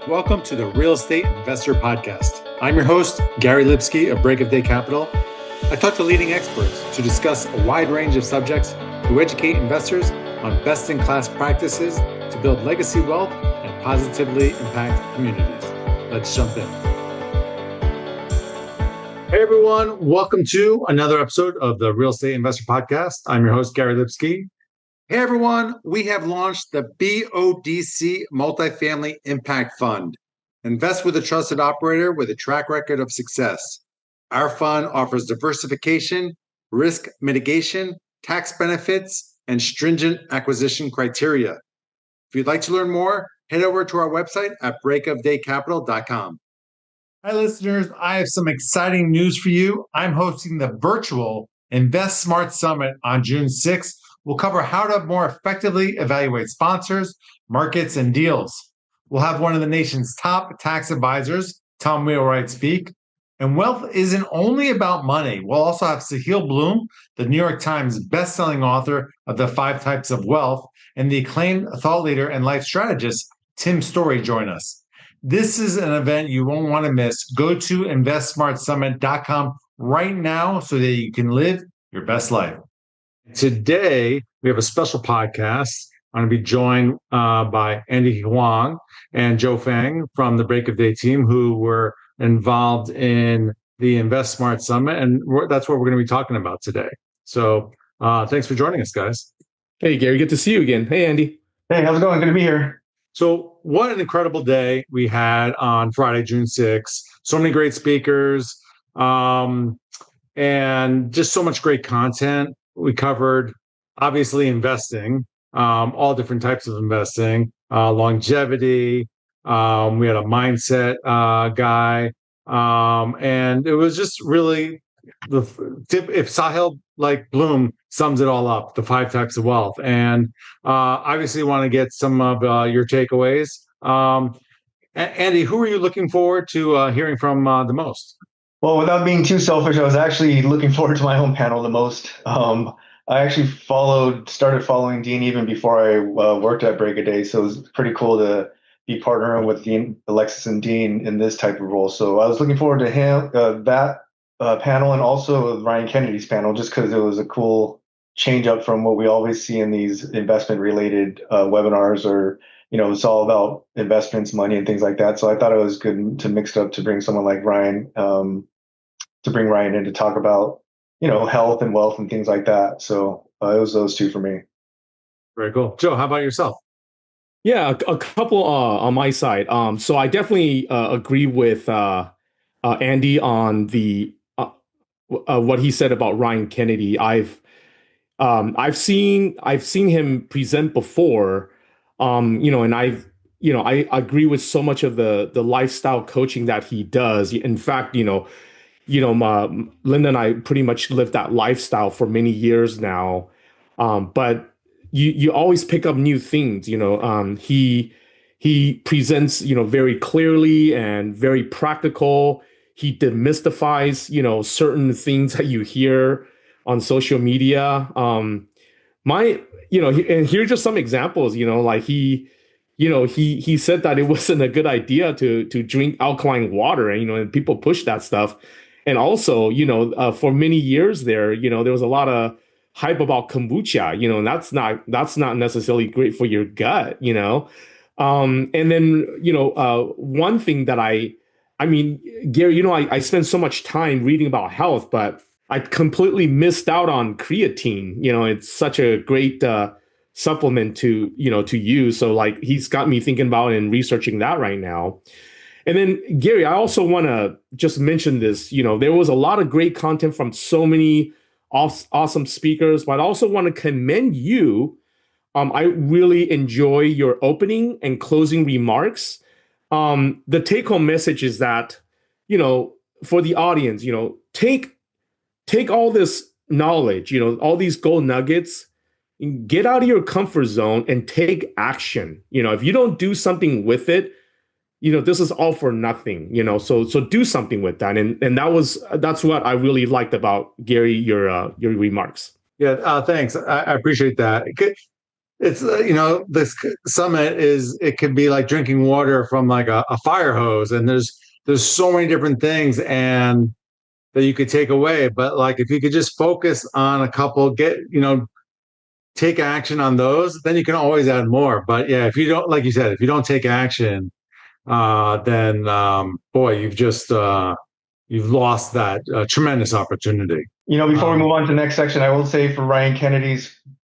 Welcome to the Real Estate Investor Podcast. I'm your host, Gary Lipsky of Break of Day Capital. I talk to leading experts to discuss a wide range of subjects to educate investors on best-in-class practices to build legacy wealth and positively impact communities. Let's jump in. Hey everyone, welcome to another episode of the Real Estate Investor Podcast. I'm your host, Gary Lipsky. Hey everyone, we have launched the BODC Multifamily Impact Fund. Invest with a trusted operator with a track record of success. Our fund offers diversification, risk mitigation, tax benefits, and stringent acquisition criteria. If you'd like to learn more, head over to our website at breakofdaycapital.com. Hi listeners, I have some exciting news for you. I'm hosting the virtual Invest Smart Summit on June 6th. We'll cover how to more effectively evaluate sponsors, markets, and deals. We'll have one of the nation's top tax advisors, Tom Wheelwright, speak. And wealth isn't only about money. We'll also have Sahil Bloom, the New York Times bestselling author of The 5 Types of Wealth, and the acclaimed thought leader and life strategist, Tim Storey, join us. This is an event you won't want to miss. Go to investsmartsummit.com right now so that you can live your best life. Today, we have a special podcast. I'm going to be joined by Andy Huang and Joe Fang from the Break of Day team, who were involved in the Invest Smart Summit. And that's what we're going to be talking about today. So thanks for joining us, guys. Hey, Gary, good to see you again. Hey, Andy. Hey, how's it going? Good to be here. So what an incredible day we had on Friday, June 6th. So many great speakers and just so much great content. We covered, obviously, investing, all different types of investing, longevity. We had a mindset guy. And it was just really, if Sahil Bloom sums it all up, the 5 types of wealth. And obviously want to get some of your takeaways. Andy, who are you looking forward to hearing from the most? Well, without being too selfish, I was actually looking forward to my own panel the most. I actually started following Dean even before I worked at Break a Day, so it was pretty cool to be partnering with Dean, Alexis, and Dean in this type of role. So I was looking forward to that panel and also Ryan Kennedy's panel, just because it was a cool change up from what we always see in these investment-related webinars, or it's all about investments, money, and things like that. So I thought it was good to mix it up to bring someone like Ryan. To bring Ryan in to talk about, health and wealth and things like that. So it was those two for me. Very cool. Joe, how about yourself? Yeah, a couple on my side. So I definitely agree with Andy on the what he said about Ryan Kennedy. I've seen him present before, and I agree with so much of the lifestyle coaching that he does. In fact, Linda and I pretty much lived that lifestyle for many years now. But you always pick up new things. He presents very clearly and very practical. He demystifies certain things that you hear on social media. And here's just some examples. He said that it wasn't a good idea to drink alkaline water, and people push that stuff. And also, for many years there was a lot of hype about kombucha, and that's not necessarily great for your gut, And then, one thing that I mean, Gary, I spend so much time reading about health, but I completely missed out on creatine. It's such a great supplement to use. So he's got me thinking about and researching that right now. And then, Gary, I also want to just mention this. There was a lot of great content from so many awesome speakers, but I also want to commend you. I really enjoy your opening and closing remarks. The take-home message is that, for the audience, take all this knowledge, all these gold nuggets, get out of your comfort zone and take action. If you don't do something with it, this is all for nothing, so do something with that. And that's what I really liked about, Gary, your remarks. Yeah, thanks. I appreciate that. it's this summit it could be like drinking water from like a fire hose, and there's so many different things and that you could take away. But like if you could just focus on a couple, take action on those, then you can always add more. But yeah, if you don't, like you said, if you don't take action, then boy, you've lost that tremendous opportunity. Before we move on to the next section, I will say for Ryan Kennedy's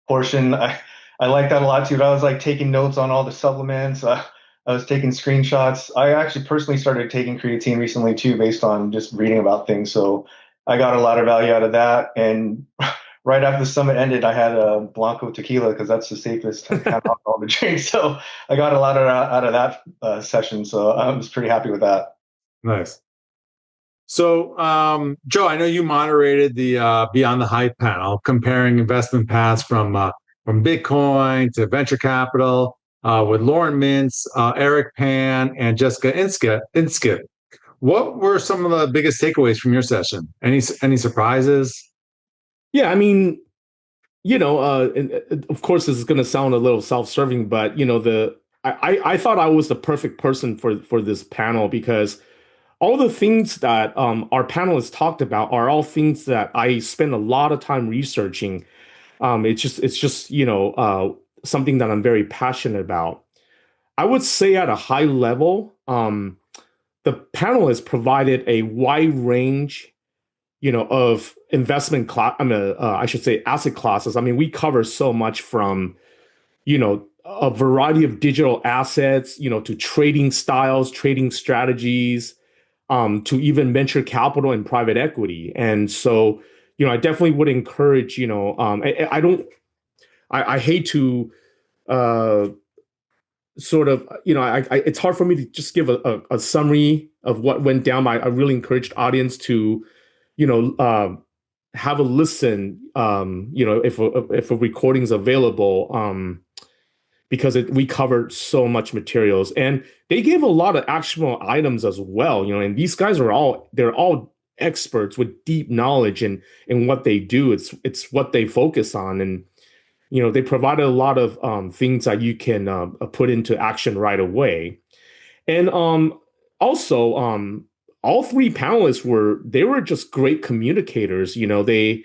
portion, I like that a lot too. I was like taking notes on all the supplements. I was taking screenshots. I actually personally started taking creatine recently too, based on just reading about things. So I got a lot of value out of that. And right after the summit ended, I had a Blanco tequila because that's the safest kind of alcohol to drink. So I got a lot out of that session. So I was pretty happy with that. Nice. So, Joe, I know you moderated the Beyond the Hype panel, comparing investment paths from Bitcoin to venture capital with Lauren Mintz, Eric Pan, and Jessica Inskip. What were some of the biggest takeaways from your session? Any surprises? Yeah, I mean, and of course, this is going to sound a little self-serving, but I thought I was the perfect person for this panel because all the things that our panelists talked about are all things that I spend a lot of time researching. It's just something that I'm very passionate about. I would say at a high level, the panelists provided a wide range, of investment class. I should say asset classes. I mean, we cover so much from, a variety of digital assets, to trading styles, trading strategies, to even venture capital and private equity. And so, I definitely would encourage, I hate to sort of, it's hard for me to just give a summary of what went down. I really encouraged audience to, you know, have a listen, if a recording's available, because we covered so much materials, and they gave a lot of actionable items as well. And these guys they're all experts with deep knowledge in what they do. It's what they focus on, and they provided a lot of things that you can put into action right away. And also, all three panelists were just great communicators. They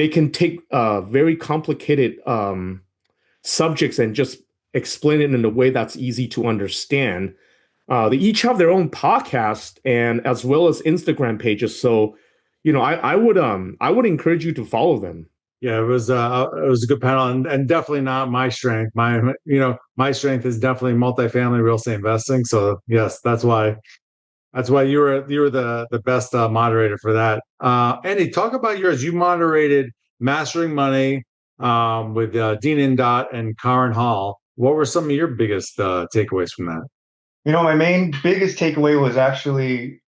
can take very complicated subjects and just explain it in a way that's easy to understand. They each have their own podcast and as well as Instagram pages. So, I would encourage you to follow them. Yeah, it was a good panel, and definitely not my strength. My strength is definitely multifamily real estate investing. So yes, that's why you were the best moderator for that. Andy, talk about yours. You moderated Mastering Money with Dean Indot and Karen Hall. What were some of your biggest takeaways from that? My main biggest takeaway was actually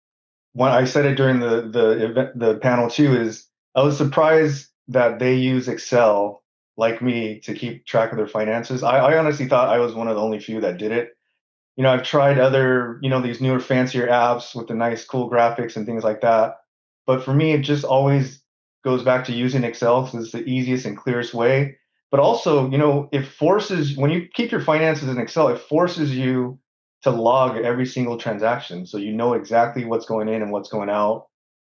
when I said it during the panel too, is I was surprised that they use Excel like me to keep track of their finances. I honestly thought I was one of the only few that did it. I've tried other, these newer, fancier apps with the nice, cool graphics and things like that. But for me, it just always goes back to using Excel because it's the easiest and clearest way. But also, it forces, when you keep your finances in Excel, it forces you to log every single transaction. So you know exactly what's going in and what's going out.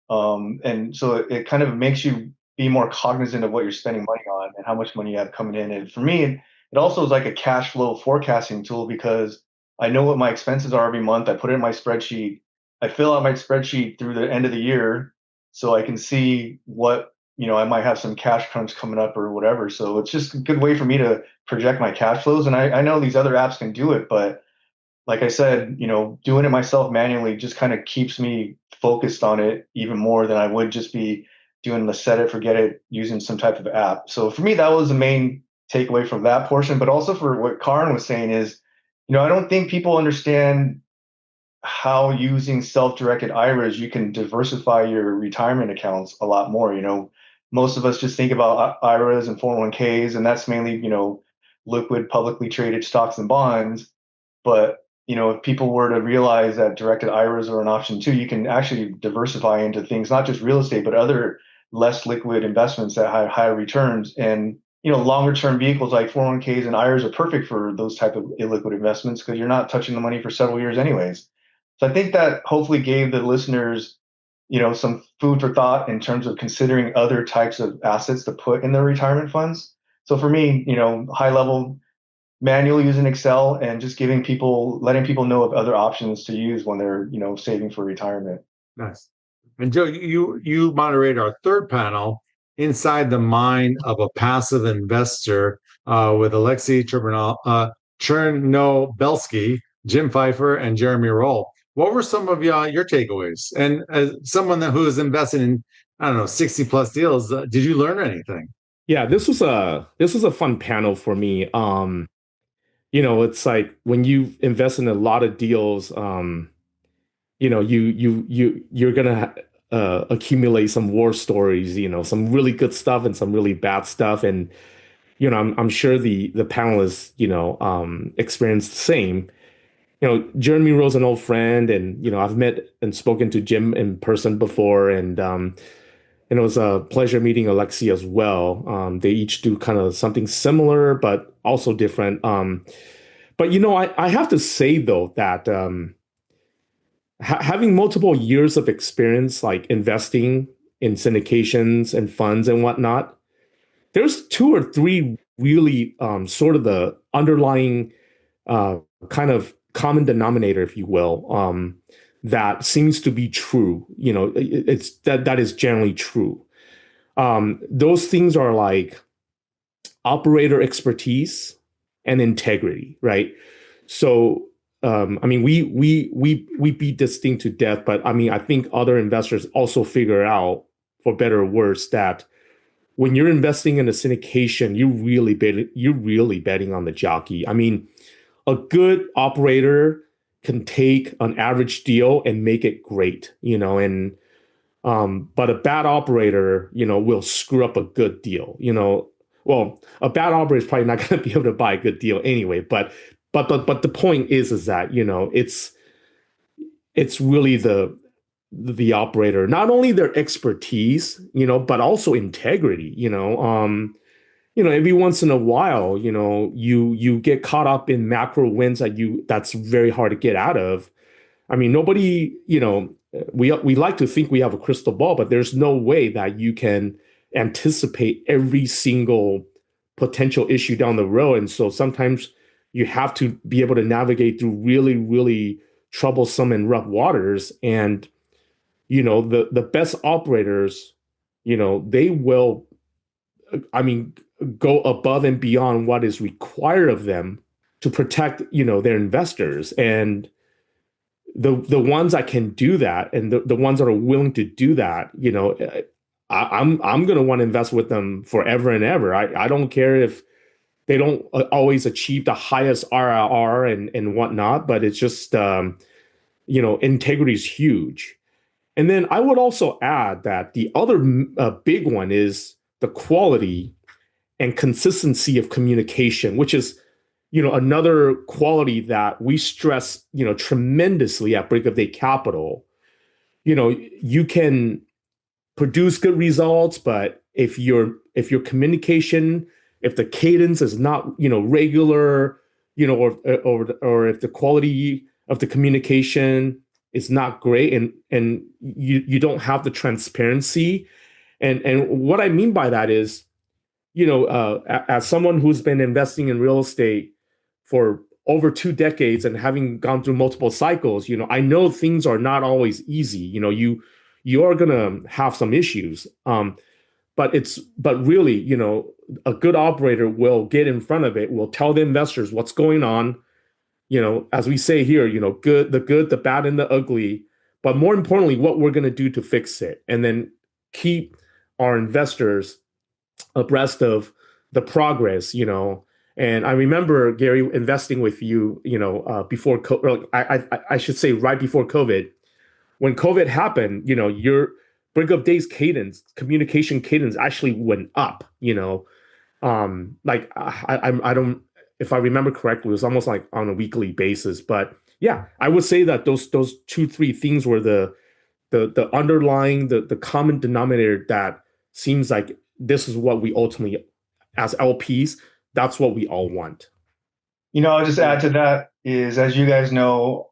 And so it kind of makes you be more cognizant of what you're spending money on and how much money you have coming in. And for me, it also is like a cash flow forecasting tool because I know what my expenses are every month. I put it in my spreadsheet. I fill out my spreadsheet through the end of the year so I can see what, I might have some cash crunch coming up or whatever. So it's just a good way for me to project my cash flows. And I know these other apps can do it, but like I said, doing it myself manually just kind of keeps me focused on it even more than I would just be doing the set it, forget it, using some type of app. So for me, that was the main takeaway from that portion. But also for what Karin was saying is, I don't think people understand how using self-directed IRAs, you can diversify your retirement accounts a lot more. Most of us just think about IRAs and 401ks, and that's mainly, liquid publicly traded stocks and bonds. But if people were to realize that directed IRAs are an option too, you can actually diversify into things, not just real estate, but other less liquid investments that have higher returns. And longer term vehicles like 401ks and IRAs are perfect for those type of illiquid investments because you're not touching the money for several years anyways. So I think that hopefully gave the listeners, some food for thought in terms of considering other types of assets to put in their retirement funds. So for me, high level manual using Excel and just letting people know of other options to use when they're, saving for retirement. Nice. And Joe, you moderate our third panel, Inside the Mind of a Passive Investor, with Alexei Chernobelsky, Jim Pfeiffer, and Jeremy Roll. What were some of your takeaways? And as someone who has invested in, I don't know, 60 plus deals, did you learn anything? Yeah, this was a fun panel for me. It's like when you invest in a lot of deals, you're gonna accumulate some war stories, some really good stuff and some really bad stuff. And I'm sure the panelists, experienced the same. Jeremy Rowe's an old friend, and I've met and spoken to Jim in person before, and it was a pleasure meeting Alexi as well. They each do kind of something similar, but also different. But I have to say though that having multiple years of experience, like investing in syndications and funds and whatnot, there's two or three really sort of the underlying kind of common denominator, if you will, that seems to be true. It's that is generally true. Those things are like operator expertise and integrity, right? So, I mean, we beat this thing to death, but I mean, I think other investors also figure out, for better or worse, that when you're investing in a syndication, you're really betting on the jockey. I mean, a good operator can take an average deal and make it great, and but a bad operator, will screw up a good deal. Well, a bad operator is probably not going to be able to buy a good deal anyway. But the point is that it's really the operator, not only their expertise, but also integrity. Every once in a while, you get caught up in macro wins that's very hard to get out of. I mean, nobody, we like to think we have a crystal ball, but there's no way that you can anticipate every single potential issue down the road. And so sometimes you have to be able to navigate through really, really troublesome and rough waters. And, the best operators, they will, I mean, go above and beyond what is required of them to protect, their investors. And the ones that can do that, and the ones that are willing to do that, I'm going to want to invest with them forever and ever. I don't care if they don't always achieve the highest RRR and whatnot, but it's just integrity is huge. And then I would also add that the other big one is the quality and consistency of communication, which is another quality that we stress tremendously at Break of Day Capital. You can produce good results, but if your communication, if the cadence is not regular, or if the quality of the communication is not great, and you don't have the transparency, and what I mean by that is, as someone who's been investing in real estate for over 2 decades and having gone through multiple cycles, I know things are not always easy. You are gonna have some issues. But really, a good operator will get in front of it, will tell the investors what's going on, as we say here, the good, the bad, and the ugly, but more importantly, what we're gonna do to fix it, and then keep our investors abreast of the progress. And I remember, Gary, investing with you, before I should say right before COVID. When COVID happened, your Brink of Days cadence, communication cadence actually went up. Like I don't, if I remember correctly, it was almost like on a weekly basis. But yeah, I would say that those 2, 3 things were the underlying, the common denominator that seems like this is what we ultimately as LPs, that's what we all want. I'll just add to that is, as you guys know,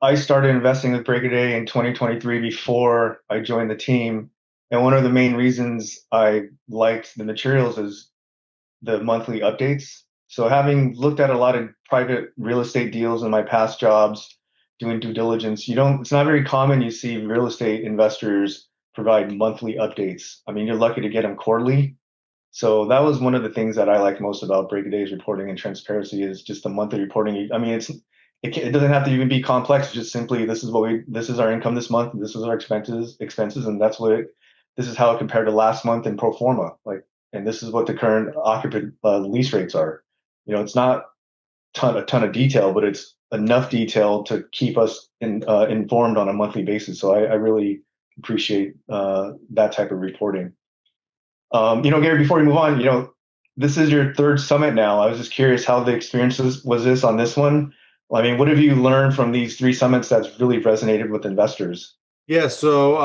I started investing with Break a Day in 2023 before I joined the team. And one of the main reasons I liked the materials is the monthly updates. So having looked at a lot of private real estate deals in my past jobs, doing due diligence, it's not very common you see real estate investors provide monthly updates. I mean, you're lucky to get them quarterly. So that was one of the things that I liked most about Break a Day's reporting and transparency is just the monthly reporting. I mean, it doesn't have to even be complex. It's just simply this is our income this month, this is our expenses, and this is how it compared to last month in pro forma. And this is what the current occupant lease rates are. It's not a ton of detail, but it's enough detail to keep us informed on a monthly basis. So I really appreciate that type of reporting. Gary, before we move on, this is your third summit now. I was just curious how the experiences was this on this one. I mean, what have you learned from these three summits that's really resonated with investors? Yeah, so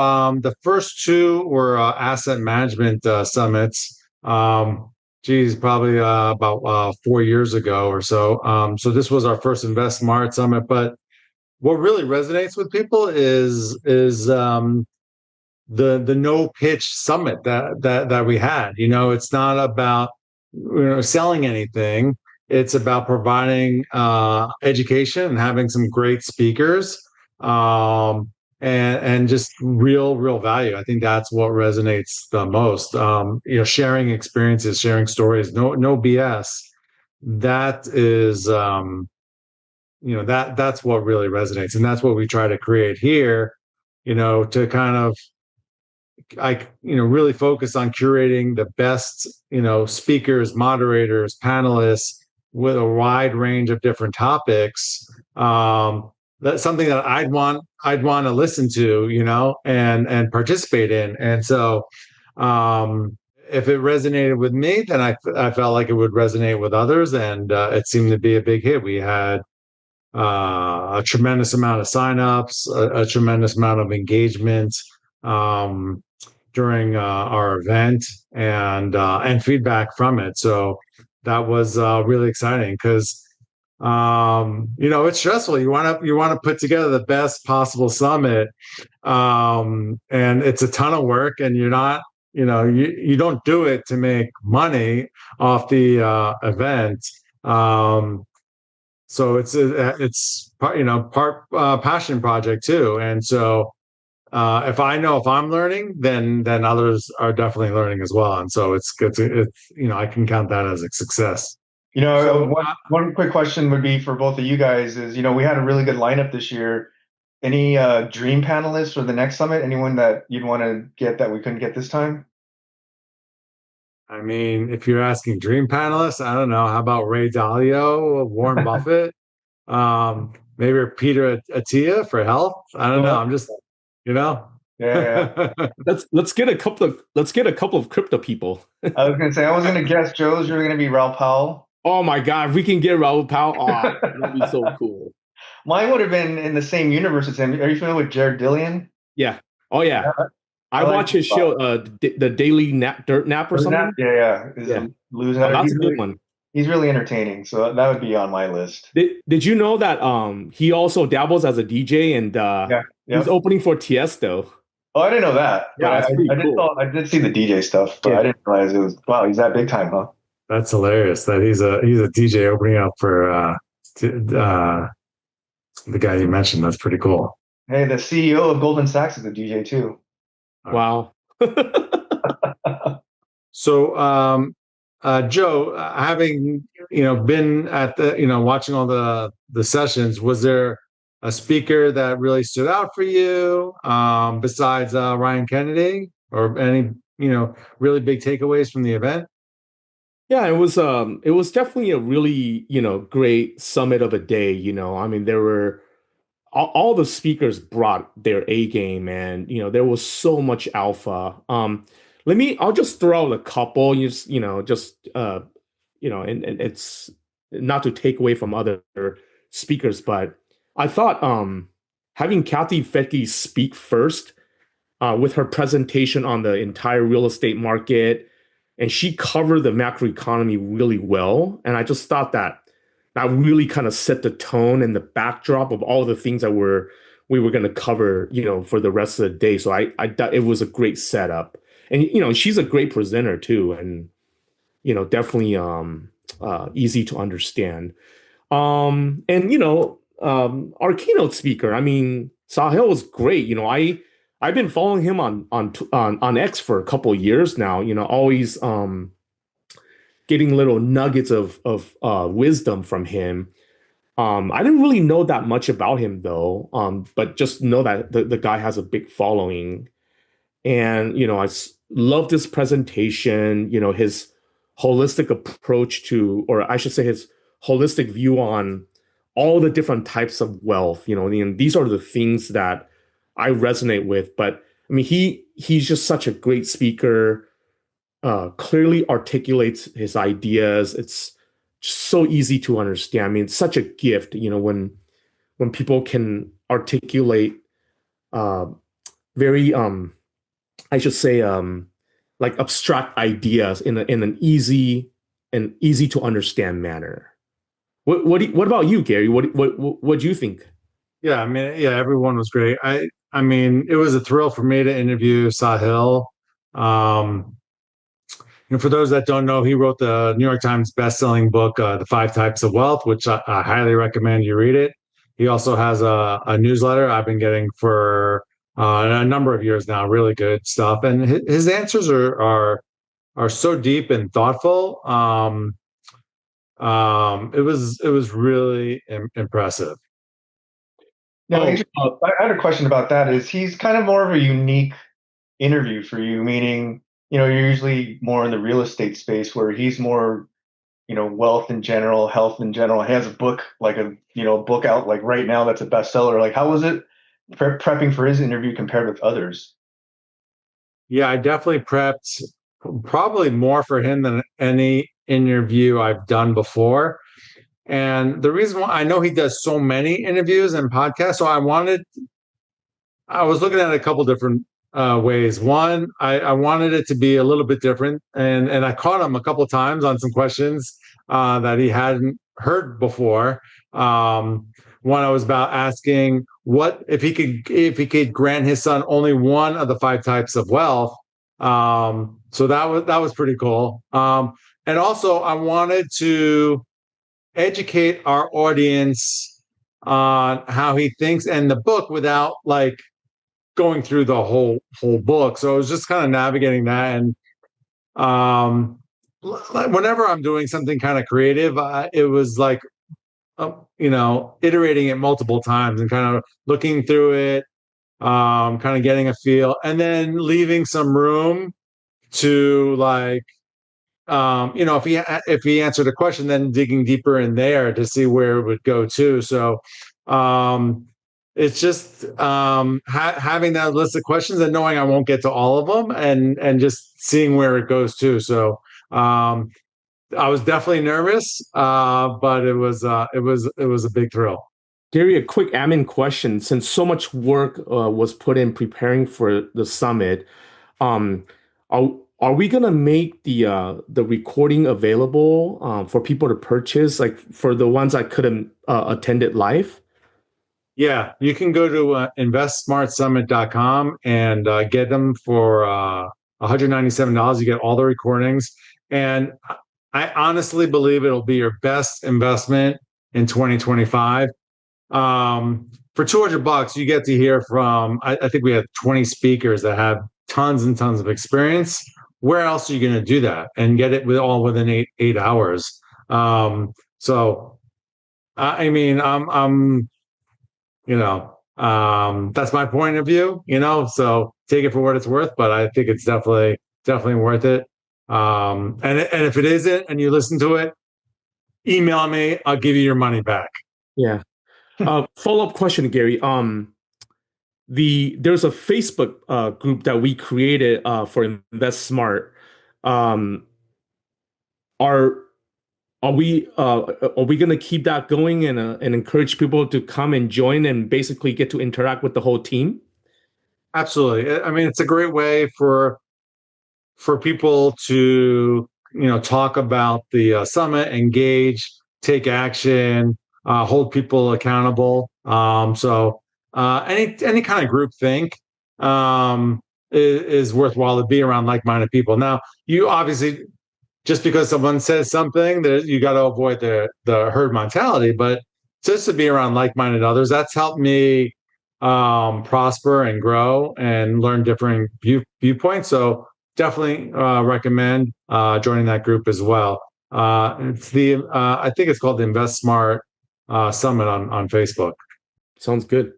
the first two were asset management summits. Probably about 4 years ago or so. So this was our first Invest Smart summit. But what really resonates with people is the no pitch summit that we had. It's not about selling anything. It's about providing education and having some great speakers, and just real value. I think that's what resonates the most. Sharing experiences, sharing stories, no BS. That is that's what really resonates, and that's what we try to create here. To kind of really focus on curating the best, speakers, moderators, panelists with a wide range of different topics. That's something that I'd want to listen to, and participate in. And so, if it resonated with me, then I felt like it would resonate with others, and it seemed to be a big hit. We had a tremendous amount of signups, a tremendous amount of engagement during our event, and feedback from it. So that was really exciting because it's stressful. You want to put together the best possible summit, and it's a ton of work, and you're not you don't do it to make money off the event. So it's part passion project too, and so if I know if I'm learning, then others are definitely learning as well, and so it's good to I can count that as a success. One quick question would be for both of you guys is we had a really good lineup this year. Any dream panelists for the next summit? Anyone that you'd want to get that we couldn't get this time? I mean, if you're asking dream panelists, I don't know. How about Ray Dalio, Warren Buffett, maybe Peter Attia for health? I don't know. I'm just, Yeah. let's get a couple of crypto people. I was gonna say I was gonna guess Joe's. You're gonna be Raoul Powell. Oh my God, if we can get Raoul Powell, that'd be so cool. Mine would have been in the same universe as him. Are you familiar with Jared Dillian? Yeah. Oh yeah. I watch his show, the Daily Dirt Nap or something. Yeah. Losing. That's a good one. He's really entertaining, so that would be on my list. Did you know that he also dabbles as a DJ and he's opening for Tiesto? Oh, I didn't know that. Yeah, that's pretty cool. I did see the DJ stuff, but I didn't realize it was. Wow, he's that big time, huh? That's hilarious. That he's a DJ opening up for the guy you mentioned. That's pretty cool. Hey, the CEO of Goldman Sachs is a DJ too. Wow. So, Joe, having been at the watching all the sessions, was there a speaker that really stood out for you besides Ryan Kennedy, or any really big takeaways from the event? Yeah, it was definitely a really great summit of a day. I mean, there were all the speakers brought their A game, and there was so much alpha. I'll just throw out a couple, and it's not to take away from other speakers, but I thought having Kathy Fettke speak first with her presentation on the entire real estate market, and she covered the macroeconomy really well. And I just thought that that really kind of set the tone and the backdrop of all the things that we were going to cover, for the rest of the day. So I thought it was a great setup, and she's a great presenter too, and definitely easy to understand. And our keynote speaker, I mean, Sahil was great. I've been following him on X for a couple of years now. Always getting little nuggets of wisdom from him. I didn't really know that much about him though, but just know that the guy has a big following. And love this presentation. His holistic approach to, or I should say, his holistic view on all the different types of wealth. And these are the things that I resonate with. But I mean, he's just such a great speaker. Clearly articulates his ideas. It's so easy to understand. I mean, it's such a gift, when people can articulate very I should say like abstract ideas in an easy to understand manner. What about you, Gary? What do you think? Yeah, I mean, yeah, everyone was great. I mean, it was a thrill for me to interview Sahil. Um, for those that don't know, he wrote the New York Times best-selling book, The Five Types of Wealth, which I highly recommend you read it. He also has a newsletter I've been getting for a number of years now. Really good stuff, and his answers are so deep and thoughtful. It was really impressive. Now, Oh, I had a question about that. Is he's kind of more of a unique interview for you, meaning, you're usually more in the real estate space where he's more, wealth in general, health in general. He has a book, like book out like right now that's a bestseller. Like, how was it prepping for his interview compared with others? Yeah, I definitely prepped probably more for him than any interview I've done before. And the reason why I know he does so many interviews and podcasts, so I was looking at a couple different ways. One, I wanted it to be a little bit different, and I caught him a couple of times on some questions that he hadn't heard before. One I was about asking what if he could grant his son only one of the five types of wealth. So that was pretty cool. And also I wanted to educate our audience on how he thinks and the book without like going through the whole book. So I was just kind of navigating that, and um, whenever I'm doing something kind of creative, it was like iterating it multiple times and kind of looking through it, kind of getting a feel, and then leaving some room to like if he answered a question, then digging deeper in there to see where it would go to. So um, it's just having that list of questions and knowing I won't get to all of them, and just seeing where it goes to. So I was definitely nervous, but it was a big thrill. Gary, a quick admin question. Since so much work was put in preparing for the summit, um, are are we gonna make the recording available for people to purchase, like for the ones I couldn't attend it live? Yeah, you can go to investsmartsummit.com and get them for $197. You get all the recordings. And I honestly believe it'll be your best investment in 2025. For $200, you get to hear from, I think we have 20 speakers that have tons and tons of experience. Where else are you going to do that and get it all within eight hours? So, I mean, that's my point of view, so take it for what it's worth, but I think it's definitely worth it. And if it isn't and you listen to it, email me, I'll give you your money back. Yeah. Follow-up question, Gary. There's a Facebook group that we created for Invest Smart. Um, are are we going to keep that going and encourage people to come and join and basically get to interact with the whole team? Absolutely. I mean, it's a great way for for people to, talk about the summit, engage, take action, hold people accountable. So any kind of group think is worthwhile to be around like-minded people. Now, you obviously, just because someone says something, that you got to avoid the herd mentality, but just to be around like-minded others, that's helped me prosper and grow and learn different viewpoints. So definitely recommend joining that group as well. It's I think it's called the Invest Smart Summit on Facebook. Sounds good.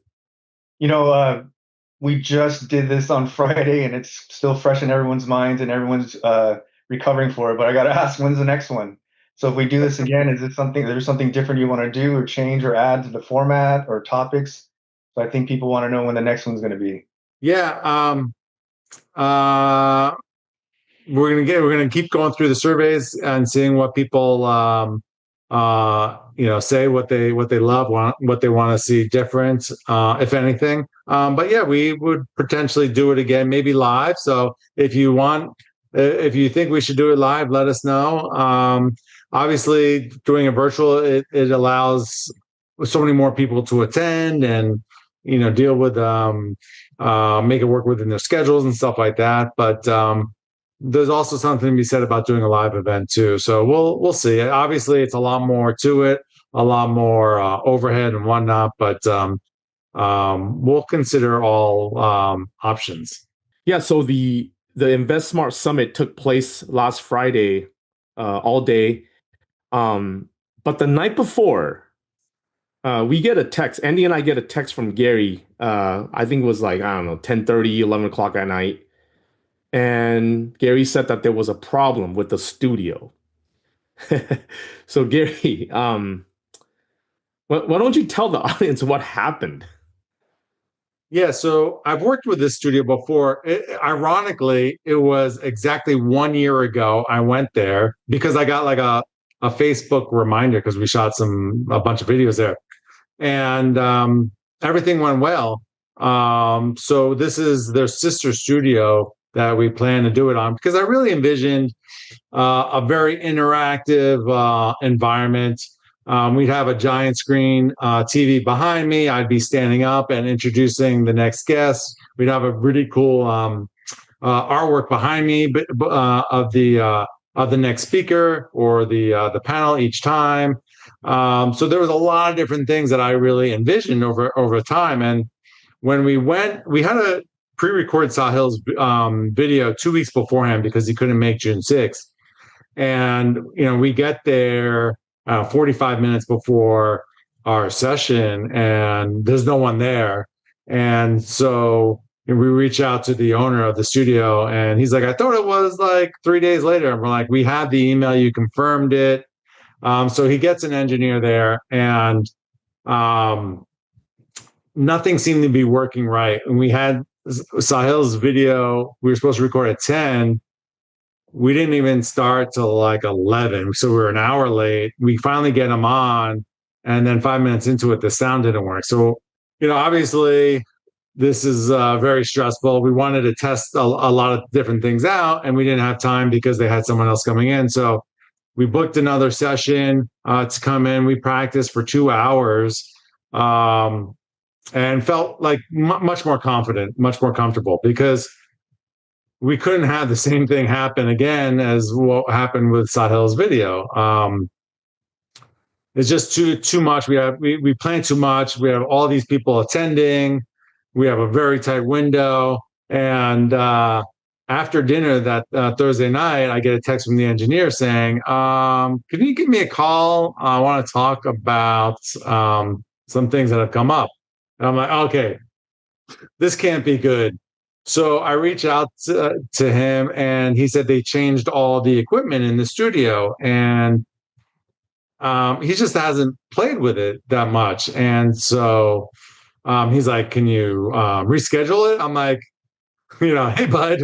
We just did this on Friday, and it's still fresh in everyone's minds, and everyone's recovering for it. But I got to ask, when's the next one? So if we do this again, is it there's something different you want to do or change or add to the format or topics? So I think people want to know when the next one's going to be. Yeah. We're gonna keep going through the surveys and seeing what people say, what they love, what they want to see different, if anything. But yeah, we would potentially do it again, maybe live. So if you think we should do it live, let us know. Obviously, doing a virtual, it allows so many more people to attend and deal with make it work within their schedules and stuff like that. But there's also something to be said about doing a live event too. So we'll see. Obviously, it's a lot more to it, a lot more overhead and whatnot. But we'll consider all options. Yeah. So the Invest Smart Summit took place last Friday, all day. But the night before, we get a text. Andy and I get a text from Gary. I think it was like, I don't know, 10:30, 11 o'clock at night. And Gary said that there was a problem with the studio. So Gary, why don't you tell the audience what happened? Yeah, so I've worked with this studio before. Ironically, it was exactly 1 year ago I went there because I got like a Facebook reminder because we shot a bunch of videos there, and everything went well. So this is their sister studio that we plan to do it on because I really envisioned a very interactive environment. We'd have a giant screen TV behind me. I'd be standing up and introducing the next guest. We'd have a really cool artwork behind me of the next speaker or the panel each time. So there was a lot of different things that I really envisioned over time. And when we went, we had a pre-record Sahil's video 2 weeks beforehand because he couldn't make June 6th. And we get there 45 minutes before our session, and there's no one there. And so we reach out to the owner of the studio, and he's like, "I thought it was like 3 days later." And we're like, "We have the email, you confirmed it." So he gets an engineer there, and nothing seemed to be working right. And we had Sahil's video, we were supposed to record at 10. We didn't even start till like 11. So we were an hour late. We finally get him on. And then 5 minutes into it, the sound didn't work. So, obviously, this is very stressful. We wanted to test a lot of different things out, and we didn't have time because they had someone else coming in. So we booked another session to come in. We practiced for 2 hours and felt like much more confident, much more comfortable because we couldn't have the same thing happen again as what happened with Sahil's video. It's just too much. We plan too much. We have all these people attending. We have a very tight window. And after dinner that Thursday night, I get a text from the engineer saying, "Can you give me a call? I want to talk about some things that have come up." And I'm like, "Okay, this can't be good." So I reached out to him, and he said they changed all the equipment in the studio, and he just hasn't played with it that much. And so he's like, "Can you reschedule it?" I'm like, "Hey, bud,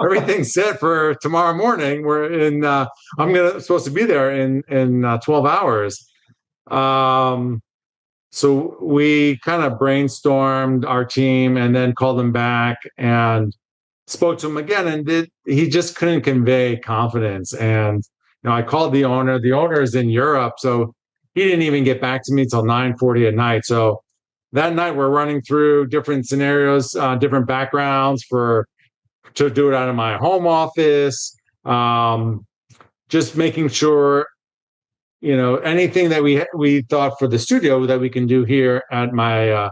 everything's set for tomorrow morning. I'm supposed to be there in 12 hours." So we kind of brainstormed our team and then called them back, and spoke to him again, and he just couldn't convey confidence. And I called the owner. The owner is in Europe, so he didn't even get back to me till 9:40 at night. So that night we're running through different scenarios, different backgrounds to do it out of my home office. Just making sure anything that we thought for the studio that we can do here at my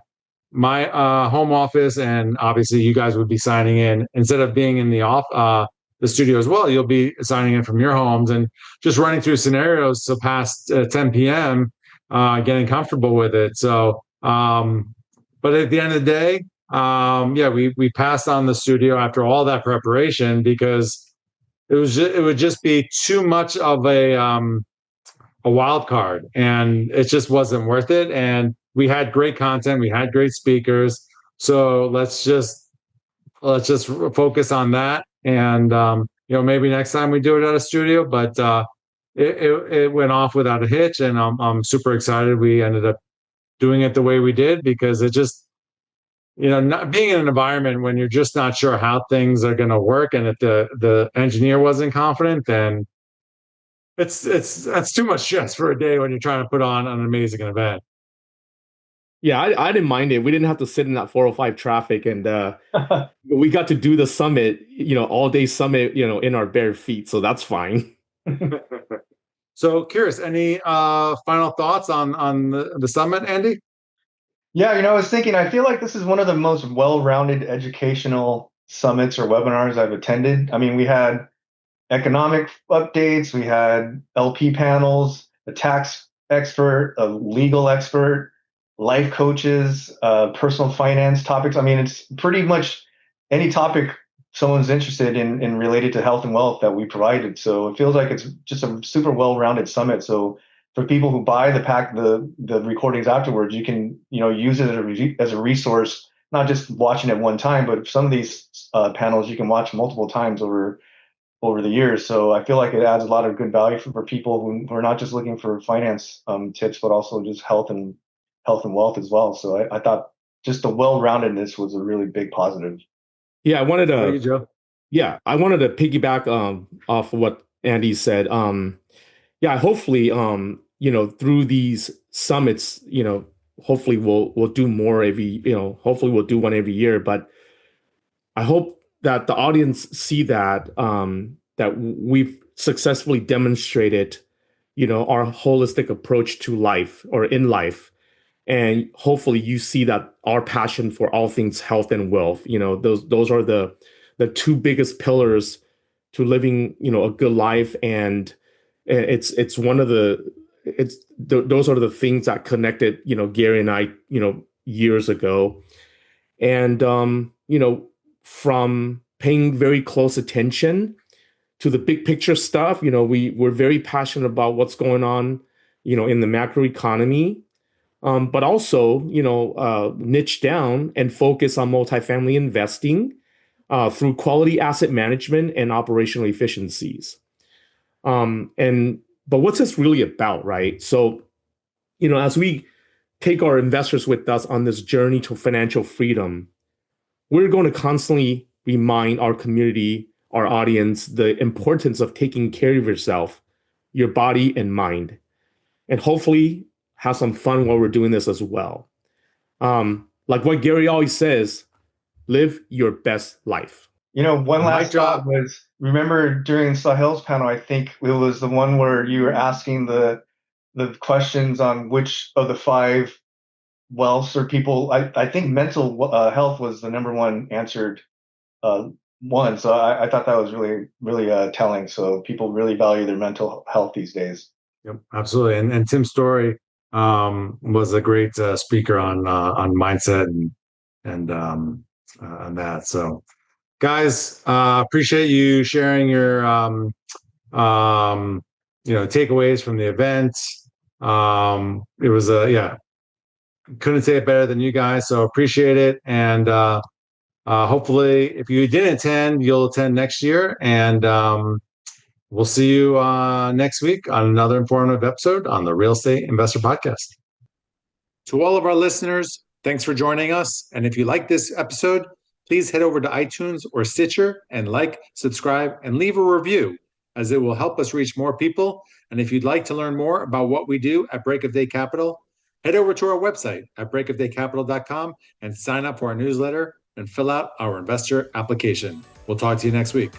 home office, and obviously you guys would be signing in instead of being in the studio as well. You'll be signing in from your homes and just running through scenarios so past 10 p.m. Getting comfortable with it. So, but at the end of the day, yeah, we passed on the studio after all that preparation because it would just be too much of a wild card, and it just wasn't worth it. And we had great content, we had great speakers, so let's just focus on that. And maybe next time we do it at a studio, but it went off without a hitch, and I'm super excited we ended up doing it the way we did, because it just not being in an environment when you're just not sure how things are going to work, and if the engineer wasn't confident, then that's too much stress for a day when you're trying to put on an amazing event. Yeah, I didn't mind it. We didn't have to sit in that 405 traffic, and we got to do the summit, all day summit, in our bare feet. So that's fine. So curious, any final thoughts on the summit, Andy? Yeah, I was thinking, I feel like this is one of the most well-rounded educational summits or webinars I've attended. I mean, we had economic updates, we had LP panels, a tax expert, a legal expert, life coaches, personal finance topics. I mean, it's pretty much any topic someone's interested in related to health and wealth that we provided. So it feels like it's just a super well-rounded summit. So for people who buy the recordings afterwards, you can use it as a resource, not just watching it one time, but some of these panels you can watch multiple times over the years. So I feel like it adds a lot of good value for people who are not just looking for finance tips, but also just health and wealth as well. So I thought just the well-roundedness was a really big positive. Yeah, I wanted How about to. you, Joe? Yeah, I wanted to piggyback off of what Andy said. Yeah, hopefully, through these summits, hopefully we'll do more hopefully we'll do one every year. But I hope that the audience see that we've successfully demonstrated, our holistic approach to life or in life. And hopefully you see that our passion for all things health and wealth, those are the two biggest pillars to living, a good life. And it's one of those are the things that connected, Gary and I, years ago. And, from paying very close attention to the big picture stuff, we're very passionate about what's going on, in the macro economy. But also, niche down and focus on multifamily investing through quality asset management and operational efficiencies. But what's this really about, right? So, as we take our investors with us on this journey to financial freedom, we're going to constantly remind our community, our audience, the importance of taking care of yourself, your body and mind, and hopefully have some fun while we're doing this as well. Like what Gary always says, live your best life. One last thought was, remember during Sahil's panel, I think it was the one where you were asking the questions on which of the five wealths or people. I think mental health was the number one answered one. So I thought that was really, really telling. So people really value their mental health these days. Yep, absolutely. And Tim Story was a great speaker on mindset and on that. So, guys, appreciate you sharing your takeaways from the event. It was couldn't say it better than you guys. So appreciate it, and hopefully, if you didn't attend, you'll attend next year, and we'll see you next week on another informative episode on the Real Estate Investor Podcast. To all of our listeners, thanks for joining us. And if you like this episode, please head over to iTunes or Stitcher and like, subscribe, and leave a review, as it will help us reach more people. And if you'd like to learn more about what we do at Break of Day Capital, head over to our website at breakofdaycapital.com and sign up for our newsletter and fill out our investor application. We'll talk to you next week.